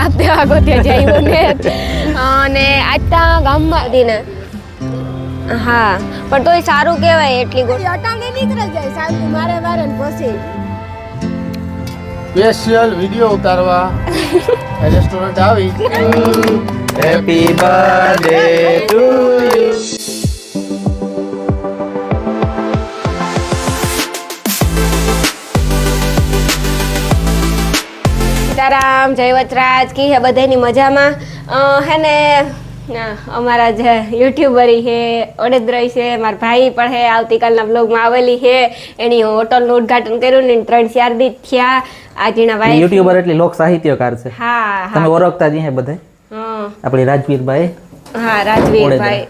બાપ દેવા ગોત્યો જઈવો ને અને આટલા ગામમાં દીને હા પણ તોય સારું કહેવાય એટલી ગોળ અટાણે નીકળી જાય સારું મારે ને પછી સ્પેશિયલ વિડિયો ઉતારવા રેસ્ટોરન્ટ આવી happy birthday to you Sitaram જય વચરાજ કી હે બધાની મજામાં હે ને અમારા જે યુટ્યુબર છે ઓડેદરાઈ છે મારા ભાઈ પણ હે આવતીકાલના બ્લોગમાં આવેલી છે એની હોટલનું ઉદ્ઘાટન કર્યું ને 3-4 દી થયા આજના ભાઈ યુટ્યુબર એટલે લોક સાહિત્યકાર છે હા તમે ઓળખતા જ હે બધા આપણી રાજવીરભાઈ હા રાજવીરભાઈ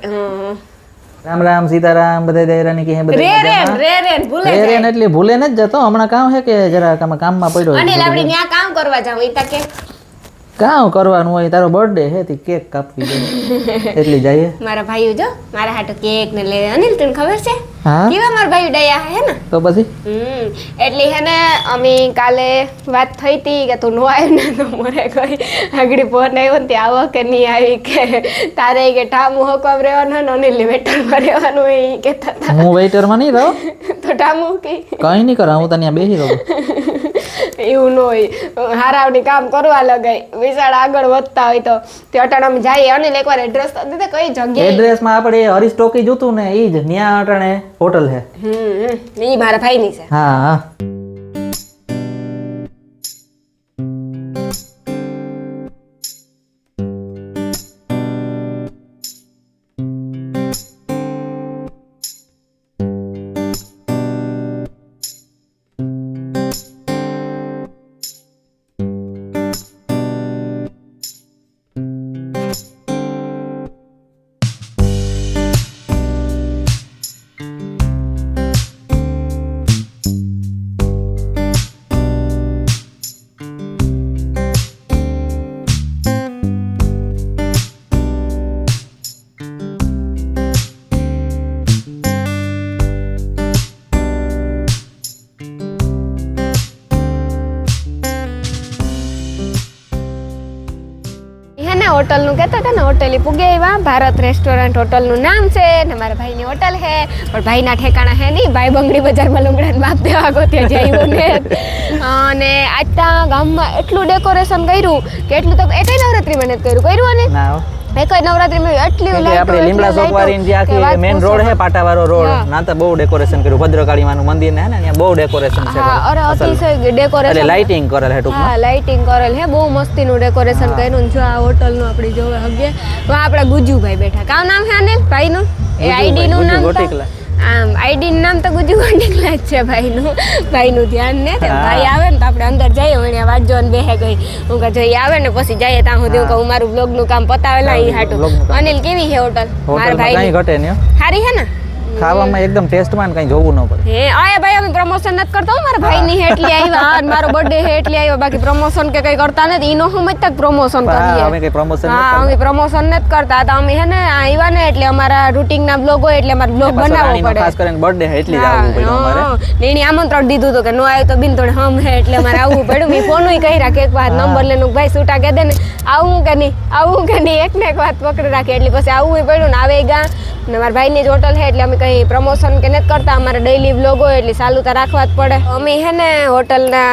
રામ રામ સીતારામ બધા દયરાની કે હે બધા રેરેન ભૂલે જાય રેરેન એટલે ભૂલે ન જતો હમણાં કામ હે કે જરા કામમાં પડ્યો અનિલ આપણે ન્યા કામ કરવા જાવ ઈતા કે કામ કરવાનું હોય તારો બર્થડે હે તી કેક કાપવી જોઈએ એટલી જઈએ મારા ભાઈઓ જો મારા હાટુ કેક ને લે અનિલ તને ખબર છે હા કેવા મારા ભાઈ ડયા હે ને તો પછી એટલે હે ને અમે કાલે વાત થઈ હતી કે તું નો આવ્યો ને તો મોરે ગઈ આગળ ફોન આવ્યો ને તે આવો કે નહીં આવી કે તારે કે ટામુ હોકમ રહેવાનું ને અનિલ વેટરમાં રહેવાનું એ કહેતા હતા હું વેઇટરમાં નહીં રહો તો ટામુ કે કઈ નહીં કરા હું તને બેસી રહું એવું ન હોય હારાવની કામ કરવા લગાય વિશાળ આગળ વધતા હોય તો તે અટાણામાં જઈએ અનિલ એકવાર એડ્રેસ તો દીધે કઈ જગ્યાએ એડ્રેસમાં આપણે હરીશ ટોકી જોતું ને ઈ જ ન્યા અટાણે હોટલ હે ઈ મારા ભાઈની છે હા હા હોટલનું કહેતા હતા ને હોટેલ પૂગે આવ્યા ભારત રેસ્ટોરન્ટ હોટલનું નામ છે ને મારા ભાઈની હોટલ છે પણ ભાઈના ઠેકાણા હે નહીં ભાઈ બંગડી બજારમાં લુંગડાને બાપ દેવા ગોત્યો જઈવો ને અને આજના ગામમાં એટલું ડેકોરેશન કર્યું કે એટલું તો એકય નવરાત્રીમાં નથી કર્યું ને એકય નવરાત્રીમાં એટલી આપણે લીમડા ચોકવારીની જે આખી મેઇન રોડ હે પાટાવાળો રોડ ના તો બહુ ડેકોરેશન કર્યું ભદ્રકાળીમાનું મંદિર ને ત્યાં બહુ ડેકોરેશન છે હા અરે અતિશય ડેકોરેશન એટલે લાઇટિંગ કરેલ હે ટૂંકમાં હા લાઇટિંગ કરેલ હે બહુ મસ્તીનું ડેકોરેશન કર્યું જો આ હોટલનું આપણે જોવે હગે તો આપણા ગુજુભાઈ બેઠા કામ નામ છે અનિલ ભાઈનું એ આઈડી નું નામ આમ આઈડી નું નામ તો ગુજુ ગોટીકલા જ છે ભાઈનું ધ્યાન ને ભાઈ આવે ને તો આપણે અંદર જઈએ વણ્યા વાટ જોઈને બેહે ગઈ હું કહે જો આવે ને પછી જઈએ ત્યાં સુધી હું કહું મારું બ્લોગ નું કામ પતાવેલા ઈ હાટું અનિલ કેવી છે હોટલ મારા ભાઈ કઈ ઘટે ને સારી હે ને ખાવામાં એકદમ ટેસ્ટમાં કઈ જોવું ન પડે હે આય ભાઈ અમે પ્રમોશન નથી કરતા મારા ભાઈની હે એટલી આવ્યા હા મારો બર્થડે હે એટલી આવ્યા બાકી પ્રમોશન કે કઈ કરતા નથી ઈનો સમજ તક પ્રમોશન કરીએ અમે કઈ પ્રમોશન હા અમે પ્રમોશન નથી કરતા તો અમે હે ને આવ્યા ને એટલે અમારા રૂટિન ના બ્લોગ હોય એટલે અમારે બ્લોગ બનાવવો પડે ખાસ કરીને બર્થડે હે એટલી જ આવવું પડ્યું અમારે એની આમંત્રણ દીધું તો કે નો આવ્યો તો બિન થોડે હમ હે એટલે અમારે આવવું પડ્યું મેં ફોનય કર્યા કે એક વાર નંબર લેનો ભાઈ છૂટા કહે દે ને આવું કે નહીં એક ને એક વાત પકડી રાખી એટલે પછી આવવું પડ્યું ને આવે ગા ને મારા ભાઈની જ હોટલ છે એટલે અમે કંઈ પ્રમોશન કે નથી કરતા અમારે ડેઈલી બ્લોગ હોય એટલે ચાલુ તો રાખવા જ પડે અમે હે ને હોટલના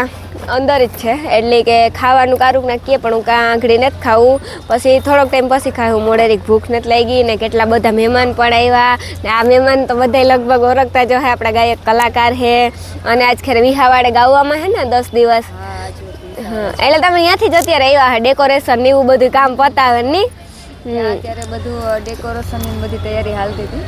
અંદર જ છે એટલે કે ખાવાનું કારુક નાખીએ પણ હું કાં આંગળી નથી ખાવું પછી થોડોક ટાઈમ પછી ખાવું મોડેરીક ભૂખ નથી લાગી ને કેટલા બધા મહેમાન પણ આવ્યા ને આ મહેમાન તો બધા લગભગ ઓળખતા જો હે આપણા ગાયક કલાકાર છે અને આજ ખેર વિહાવાડે ગાવામાં હે ને 10 દિવસ હા એટલે તમે અહીંયાથી જ અત્યારે આવ્યા હે ડેકોરેશન ને એવું બધું કામ પતાવે નહીં અત્યારે બધું ડેકોરેશન ની બધી તૈયારી હાલતી હતી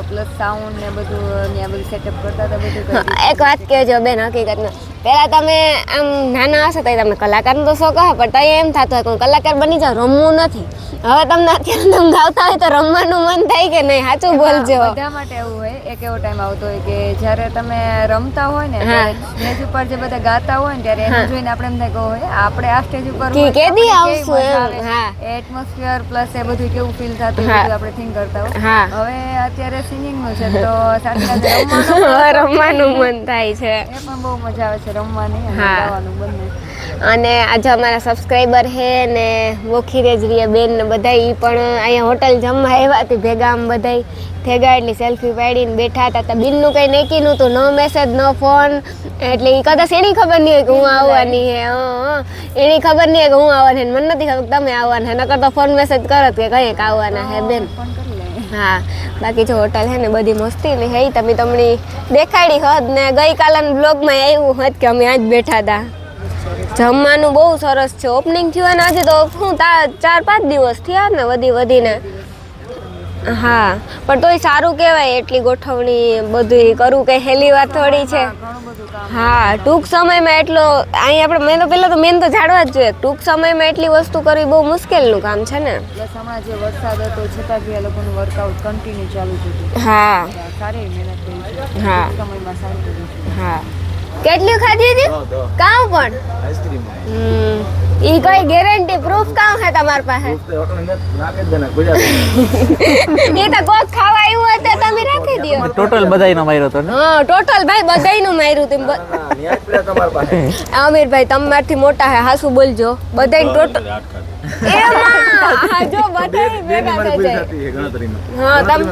પ્લસ સાઉન્ડ ને બધું ત્યાં બધું સેટઅપ કરતા હતા બધું એક વાત કહેજો બેન હકીકતમાં પહેલા તમે આમ નાના હશો તો તમને કલાકારનો તો શોખ હશે પણ તઈ એમ થતું હોય કે હું કલાકાર બની જાઉં રમવું નથી હવે તમને અત્યારે તમે ગાવતા હોય તો રમવાનું મન થાય કે નહીં સાચું બોલજો બધા માટે એવું હોય એક એવો ટાઈમ આવતો હોય કે જ્યારે તમે રમતા હોય ને સ્ટેજ ઉપર જે બધા ગાતા હોય ને ત્યારે એને જોઈને આપણે એમ થાય કે હોય આપણે આ સ્ટેજ ઉપર કેદી આવશું એમ હા એટમોસ્ફિયર પ્લસ એ બધું કેવું ફીલ થતું હોય આપણે થિંક કરતા હોય હવે અત્યારે સિંગિંગ નું છે તો સાથે રમવાનું મન થાય છે એ પણ બહુ મજા આવે છે રમવાની અને ગાવાનું બંને અને આજે અમારા સબસ્ક્રાઈબર છે ને વોખી રેજરીએ બેન ને બધા ઈ પણ અહીંયા હોટલ જમવા આવ્યા હતી ભેગા આમ બધા ભેગા એટલી સેલ્ફી પાડીને બેઠા હતા તો બિલનું કંઈ નક્કી નહોતું ન મેસેજ ન ફોન એટલે એ કદાચ એની ખબર નહીં હોય કે હું આવવાની હે એની ખબર નહીં હોય કે હું આવવાની મને નથી ખબર કે તમે આવવાના હે નકર તો ફોન મેસેજ કરત કે કંઈક આવવાના હે બેન હા બાકી જો હોટલ હે ને બધી મસ્તી ને હે તમે તમને દેખાડી હોત ને ગઈકાલના બ્લોગમાં આવ્યું હોત કે અમે આજ બેઠા હતા જમવાનું બહુ સરસ છે ઓપનિંગ થયું ને આજે તો શું 4-5 દિવસ થયા ને વધીને હા પણ તોય સારું કહેવાય એટલી ગોઠવણી બધું કરવું કઈ હેલી વાત થોડી છે હા ટૂંક સમયમાં એટલો અહીં આપણે મેન તો જાણવા જ જોઈએ ટૂંક સમયમાં એટલી વસ્તુ કરવી બહુ મુશ્કેલનું કામ છે ને પ્લસ હમણાં જે વરસાદ હતો છતાં બી આ લોકોનું વર્કઆઉટ કન્ટિન્યુ ચાલુ હતું હા સારી મહેનત કરી છે હા સમયમાં સારું કર્યું છે હા કેટલી ખાધી હતી કામ પણ આઈસ્ક્રીમ ઈ કઈ ગેરંટી પ્રૂફ કામ છે તમારી પાસે એ તો કોક ખાવા આવ્યું હોય તો તમે રાખી દો ટોટલ બધાયનો માર્યો તો ને હા ટોટલ ભાઈ બધાયનું માર્યું તું અમીરભાઈ તમારથી મોટા હે હાસુ બોલજો બધાય ટોટલ એમાં હા જો બધાય ભેગા થઈ જાય હા તમે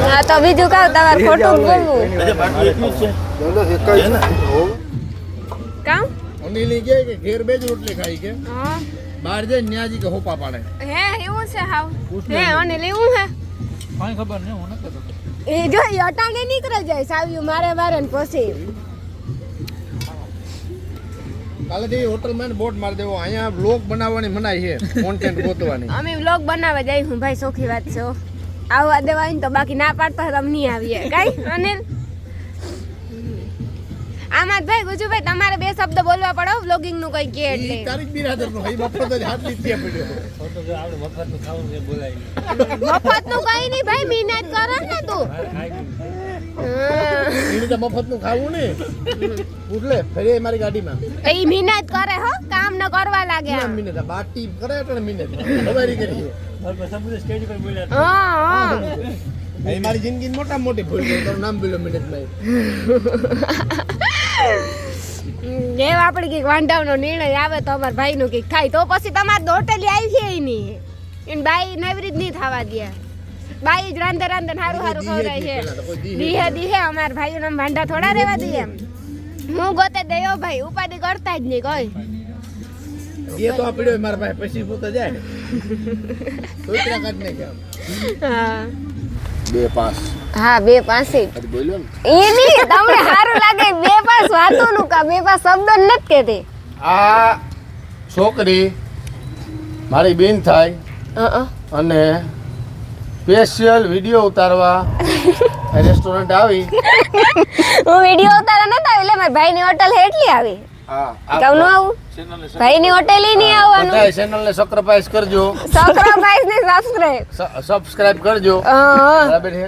હા તો બીજું કાવ તમારે ખોટું બોલવું કામ અનિલ કે ઘેર બેજ રોટલી ખાઈ કે હા બહાર જઈને ન્યાજી કે હોપા પાડે હે એવું છે હાવ હે અને લેવું હે કાંઈ ખબર નહીં હું નતો એ જો ઈ અટાણે નીકળી જાય સાવ્યું મારે ને પછી કાલે જે હોટલમાં બોર્ડ મારી દેવો અહીંયા બ્લોગ બનાવવાની મનાઈ છે કોન્ટેન્ટ ગોતવાની અમે વ્લોગ બનાવવા જઈ હું ભાઈ સોખી વાત છે હો. આવવા દેવાય ને તો બાકી ના પાડતા હોય તો અમે નહીં આવીએ કઈ અનિલ આમાં ભાઈ ગુજુભાઈ તમારે બે શબ્દ બોલવા પડે વ્લોગિંગ નું કઈ કે એટલે ઈ તારીખ બિરાદર નો હઈ મફત જ હાથ લીધે પડ્યો મફત નું કઈ નહીં ભાઈ મહેનત કરે ને તું એને તો મફત નું ખાવું ને ઉઠલે ફરી મારી ગાડીમાં એ મહેનત કરે હો કામ ન કરવા લાગે આમ. મિનિટ બાટી કરે એટલે મિનિટ ખબરી કરી હા હા એ મારી જિંદગી મોટા મોટી ભૂલ છે તારું નામ બોલ્યો મિનિટમાં જેવ આપણે કઈક વાંઢાવનો નિર્ણય આવે તો અમારા ભાઈ નું કઈક થાય તો પછી તમારે હોટેલી આવી છે નહીં એને બાઈ નવરી જ નહીં થવા દે બાઈ જ રાંધે હારું ખવડાય છે દીહે અમારા ભાઈઓ નામ વાંઢા થોડા રહેવા દઈએ એમ હું ગોતે દયો ભાઈ ઉપાધિ કરતા જ નહીં કોઈ એ તો આપડ્યો મારા ભાઈ પછી પૂતા જાય સોચરા કાઢ ને કેમ હા 2-5 હા 2-5 અરે બોલ્યો ને એ નહીં તમને સારું લાગે 2-5 વાતોનું કા 2-5 શબ્દો નથી કહેતી આ છોકરી મારી બેન થાય અને સ્પેશિયલ વિડિયો ઉતારવા રેસ્ટોરન્ટ આવી હું વિડિયો ઉતારવા નતા આવી એટલે મારા ભાઈની હોટલ એટલી આવી હા કેમ ન આવું ભાઈની હોટેલ નહીં આવવાનું બધા ચેનલ ને સબસ્ક્રાઇબ કરજો સબસ્ક્રાઇબ ને સબસ્ક્રાઇબ કરજો હા બરાબર છે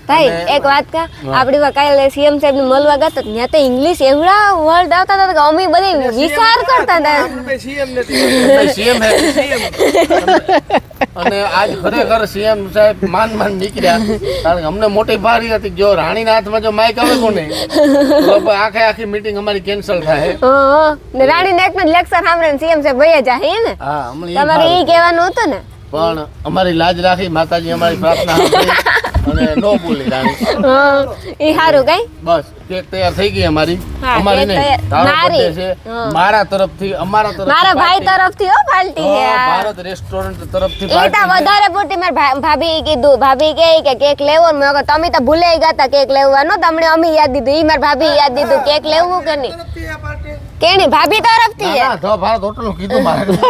ભાઈ એક વાત કા આપડી કાલે સીએમ સાહેબ ને મળવા ગયા ત્યાં તો ઇંગ્લિશ એવડા વર્ડ આવતા હતા કે અમે બધી વિચાર કરતા હતા સીએમ હે અને આજ ખરેખર સીએમ સાહેબ માન નીકળ્યા કારણ કે અમને મોટી ભારી હતી જો રાણીના હાથમાં જો માઇક આવે કોને તો આખી મીટિંગ અમારી કેન્સલ થાય હા ને રાણી ને એકનો લેક્ચર સાંભળીને સીએમ સાહેબ ભૈયા જાય ને હા અમને તમારે ઈ કહેવાનું હતું ને પણ અમારી લાજ રાખી માતાજી અમારી પ્રાર્થના સાંભળી અને નો બોલી રાણી હા ઈ હારું કઈ બસ કેક તૈયાર થઈ ગઈ અમારી હા, અમારી કેક નહીં તૈયાર. તારો મારી. birthday છે હા. મારા તરફથી અમારા તરફથી મારા ભાઈ party. તરફથી હો પાર્ટી હે હા, આ. ભારત રેસ્ટોરન્ટ તરફથી એ તો party છે. વધારે પૂરતી મારા ભાભી કીધું ભાભી કે કેક લેવો ને મેં કીધું તમે તો ભૂલાઈ ગયા તા કેક લેવાનો તમને અમે યાદ દીધું ઈ મારા ભાભી યાદ દીધું કેક લેવું કે નહીં કેની ભાભી તરફથી ના, છે ના, તો ભારત હોટલ નું કીધું મારે કીધું.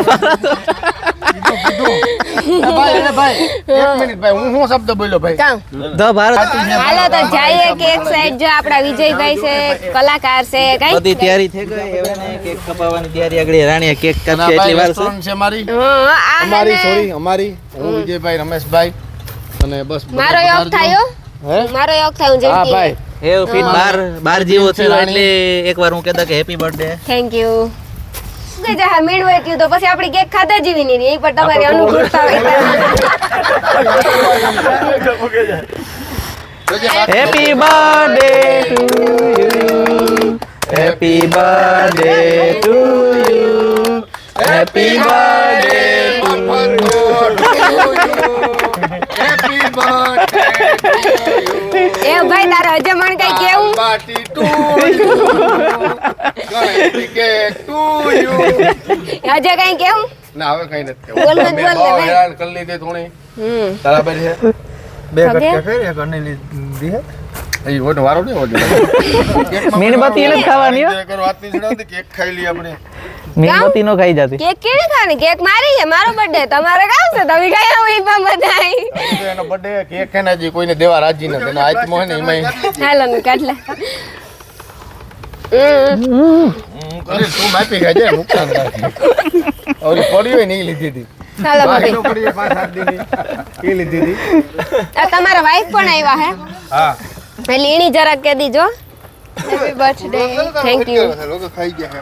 એ ભાઈ એક મિનિટ ભાઈ હું શું શબ્દ બોલ્યો ભાઈ કામ ધ ભારત હાલો તો જઈએ કેક સાઈડ જો આપડા વિજયભાઈ છે કલાકાર છે બધી કઈ તૈયારી થઈ ગઈ હવે ને કેક કપાવવાની તૈયારી આગળ રાણીએ કેક ના, કાપી ભાઈ, એટલી વાર છે restaurant છે મારી હા આ અમારી હે સોરી અમારી હું વિજયભાઈ રમેશભાઈ અને બસ બધા મારો યોગ પધારજો. થયો હે મારો યોગ થયો હું હા જલ્દી ભાઈ એ ફીટ બાર જેવો થયો રાણી. એટલે એકવાર હું કહેતા કે હેપી બર્થડે થેન્ક યુ કે જા મેળવે થયું તો પછી આપણી કેક ખાધા જેવી નહીં રહી. એ પણ તમારી અનુકૂળતા હોય happy birthday to you happy birthday to you happy birthday happy birthday એ ભાઈ તારે હજે મને કઈ કેવું party to Ganesh cake to you હજે કઈ કેવું ના હવે કઈ નથી બોલ મત મેં બોલ બહુ ને ભાઈ. હેરાન કરી લીધી થોડી બરાબર છે બે ઓકે. કટકા ફેર એક અની લીધી હે એ ઓટ વારો નહીં ઓટ મીણબત્તી એને જ ખાવાની હો. વાતની જણાવતી કેક ખાઈ લઈએ આપણે મીણબત્તી નો ખાઈ જતી કેક કેવી ખાવાની કેક મારી છે મારો બર્થડે તમારે કામ છે તમે કઈ આવો ઈ પણ બધાય તો એનો બર્થડે કેક ખાઈને હજી કોઈને દેવા રાજી નથી એનો આત્મો હે ને એમાંય હાલો ને કાઢ લે અરે તું માપી ખાઈ જાય નુકસાન થાય ઓલી પડી હોય ને એ લીધી હતી હાલો ભાભી બાકી નો પડી હોય 5-7 દીની એ લીધી હતી આ તમારા વાઈફ પણ આવ્યા હે હા એટલે એની જરાક કહી દીજો હેપી બર્થડે થેન્ક યુ લોકો ખાઈ ગયા હે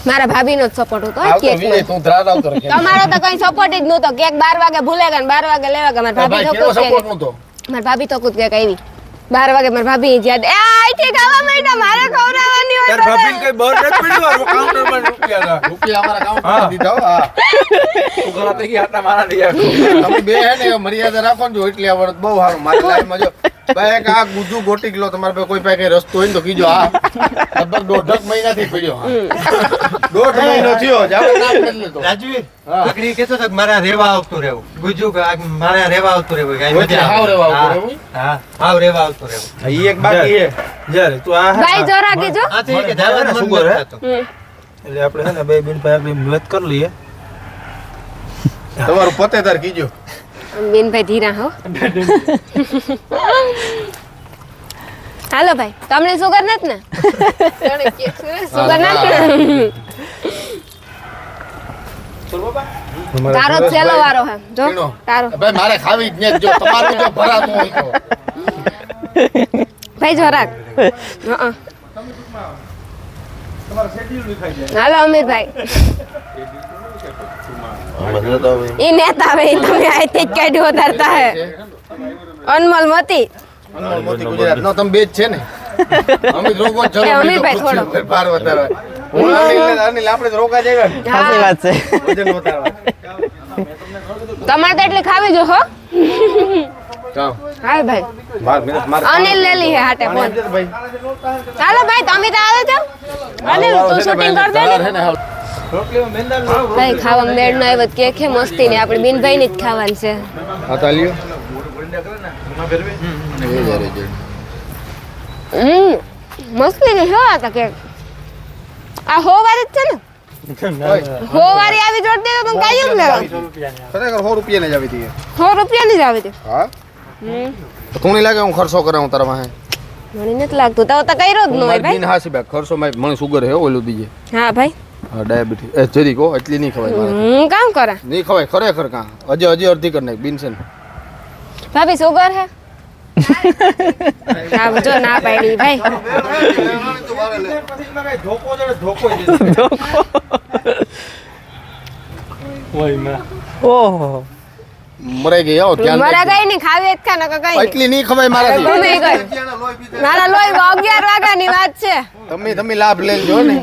મારા ભાભીનો જ સપોર્ટ હતો આવતો કેક વિજય તું ધરાવ આવતો રહે તમારો તો કઈ સપોર્ટ જ નહોતો કેક 12 વાગે ભૂલે ગયા ને 12 વાગે લેવા ગયા મારા ભાભી ભાઈ તો કેવો કૂદ સપોર્ટ નતો મારા ભાભી તો કૂદ કેક આવી 12 વાગે મારા ભાભી યાદ એ આઈથી ખાવા માંડ્યા મારે ખવડાવવાની હોય તાર ભાભીને કઈ બહાર નથી પડ્યું આ કાઉન્ટરમાં રૂપિયા હતા રૂપિયા અમારા કાઉન્ટરમાં દીધા હો હા ઉઘરા થઈ ગયા આટલા મારા નહીં તમે બે હે ને મર્યાદા રાખો ને જો એટલી આવડત બહુ સારું મારી લાઈફમાં જો ભાઈ એક આ ગુજુ ગોટી કિલો તમારે પાસે કોઈ પાસે કઈ રસ્તો હોય ને તો કીજો આ લગભગ 1.5 મહિનાથી પડ્યો હા 1.5 મહિનો થયો જ આપણે કામ કરી લીધો રાજવીર હા. આગળ કહેતો હતો કે મારે રેવા આવતું રહેવું ગુજુ કે આ મારે રેવા આવતું રહેવું કાંઈ વચ્ચે મજા હાવ આવે. રેવા આવતું હા. રહેવું? હા હાવ રેવા આવતું રહેવું ઈ એક બાકી હે જ્યારે તું આ ભાઈ જો રાખીજો આ તો એ કે જવાનું મન સુગર હે? નથી થતું. એટલે આપણે છે ને બે બેન પાસે આગળ વાત કરી લઈએ તમારું પતેદાર કીજો બેનભાઈ ધીરા હો હાલો ભાઈ તમને સુગર નથી ને સુગર નથી તારો જ છેલ્લો વારો હે જો પીણો. તારો ભાઈ મારે ખાવી જ નહીં જો તમારું જો ભરાતું હોય તો ભાઈ જો રાખ હં. હાલો અમીરભાઈ ઈ નેતા હવે ઈ તમે આઈથી જ કાઢ્યો વધારતા હે અનમોલ મોતી અનમોલ મોતી ગુજરાત નો તમે બે જ છે ને અમિત રોગો એ જરૂર અમીરભાઈ થોડો. ભાર વધારવા હું અનિલ આપણે તો રોકા જાય ને સાચી વાત છે વજન વધારવા તમારે તો એટલી ખાવી જો હો ચાલ હાલ ભાઈ માર મિનિટ માર અનિલ લે લી હે હાટે ફોન ભાઈ ચાલો ભાઈ તમે તો આવે છો અનિલ તું શૂટિંગ કર દે ને ને હાલ ભાઈ ખાવા મેળ નો આવ્યો કે કે મસ્તી ને આપણે બિનભાઈ ની જ ખાવાનું છે હા તાલીઓ મસ્તી ની હો આ તો કે આ હો વારી જ છે ને હો વારી આવી જોડ દે તો તમે કાયમ લેવા ખરેખર 100 રૂપિયા ને જ આવી હતી 100 રૂપિયા ની જ આવી હતી હા તું નહીં લાગે હું ખર્ચો કરાવું તારા વાહે મને નથી લાગતું તો કર્યો જ ન હોય ભાઈ બિન હાસી ભાઈ ખર્ચો માં મને સુગર હે ઓલું દીજે હા ભાઈ હા ડાયાબિટીસ એ જરી કો એટલી નહીં ખવાય મારે હું કામ કરા નહીં ખવાય ખરેખર કાં હજી અડધી કરી નાખ બિન છે ને ભાભી સુગર હે હા જો ના પાડી ભાઈ ઓહો મરાઈ ગઈ આવો ધ્યાન મારા રાખજો. કઈ નહીં ખાવી જ ખા નકર કઈ નહીં. એટલી નહીં ખવાય મારાથી ગમે ઈ કઈ. મારા લોહી 11 વાગ્યાની વાત છે તમે લાભ લેજો ને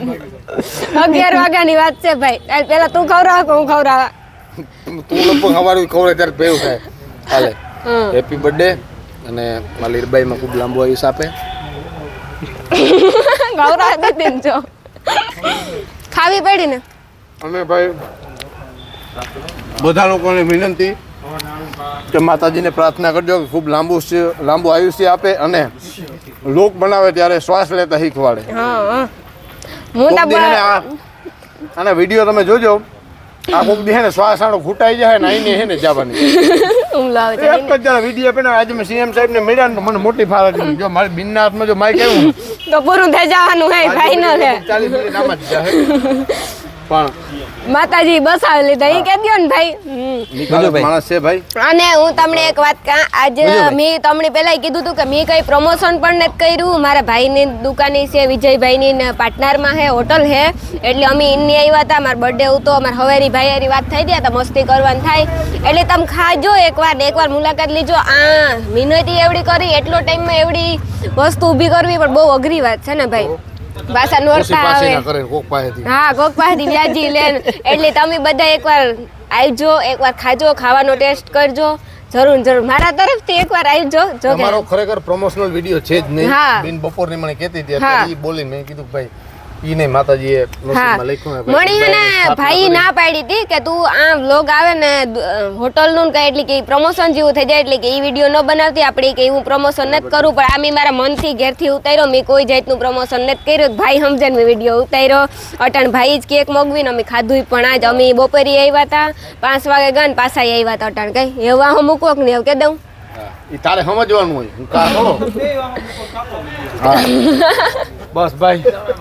11 વાગ્યાની વાત છે ભાઈ આ પેલા તું ખવડાવ કે હું ખવડાવા તું લગભગ હવારું ખવડે ત્યારે ભેવું થાય હાલે હમ. હેપી બર્થડે અને મારી લીરબાઈમાં ખૂબ લાંબો આયુષ આપે ખવડાવ દીધી ને જો ખાવી પડી ને અને ભાઈ બધા લોકોને વિનંતી કે માતાજીને પ્રાર્થના કરજો કે ખૂબ લાંબુ આયુષ્ય આપે અને લોક બનાવે ત્યારે શ્વાસ લેતા શીખવાડે હા હા હું તો કોક દી હે ને આના વિડીયો તમે જોજો આ કોક દી હે ને શ્વાસ આનો ઘૂંટાઈ જાય ને આઈને હે ને જવાની હુમલો આવે છે એક જ જણા વિડીયો પેલા આજે મેં સીએમ સાહેબ ને મળ્યા ને તો મને મોટી ફાર હતી જો મારી બિનના હાથમાં જો માઇક આવ્યું તો પૂરું થઈ જવાનું હે ફાઈનલ હે 40 મિનિટ આમાં જ જાય પણ માતાજી બસાવી લીધા ઈ કે દ્યો ને ભાઈ નિખાલસ માણસ છે ભાઈ અને હું તમને એક વાત કહું આજે મેં તમને પહેલા કીધું હતું કે મેં કઈ પ્રમોશન પણ નથી કર્યું મારા ભાઈની દુકાની છે વિજયભાઈની ને પાર્ટનરમાં હે હોટલ હે એટલે અમે ઇન્ની આવ્યા હતા મારા બર્થડે હતો અમારા હવેરી ભાઈ હારી વાત થઈ ગયા હતા મસ્તી કરવાની થાય એટલે તમે ખાજો એકવાર મુલાકાત લીજો આ મહેનત એવડી કરી એટલો ટાઈમમાં એવડી વસ્તુ ઊભી કરવી પણ બહુ અઘરી વાત છે ને ભાઈ પાછા ખુશી નોરતા પાસી આવે ના કરે કોક પાસેથી હા કોક પાસેથી વ્યાજી લે એટલે તમે બધા એકવાર આવજો એકવાર ખાજો ખાવાનો ટેસ્ટ કરજો જરૂર જરૂર મારા તરફથી એકવાર આવજો જો કે તમારો ખરેખર પ્રમોશનલ વિડિયો છે જ નહીં હા. બિન બપોરની મને કહેતી હતી હા. અત્યારે ઈ બોલીને મેં કીધું કે ભાઈ ઈ નહીં માતાજીએ હા નસીબમાં લખ્યું ને ભાઈ, મણીને સ્થાપના ભાઈ કરી. ના પાડી હતી કે તું આ વ્લોગ આવે ને હોટલનું ને કઈ એટલે કે પ્રમોશન જેવું થઈ જાય એટલે કે ઈ વિડીયો ન બનાવતી આપણી કે હું પ્રમોશન નથી કરું પણ આમી મારા મનથી ઘેરથી ઉતાર્યો મેં કોઈ જાતનું પ્રમોશન નથી કર્યું ભાઈ સમજણ મેં વિડીયો ઉતાર્યો અટાણ ભાઈ જ કેક મગવીને અમે ખાધું પણ આજ અમે બપોરે આવ્યા હતા 5 વાગે ગયા ને પાછા આવ્યા હતા અટાણ કઈ એવા હું મૂકો કે નહીં એવું કે દઉં હા. ઈ તારે સમજવાનું હોય હું કા થોડો હા. બસ ભાઈ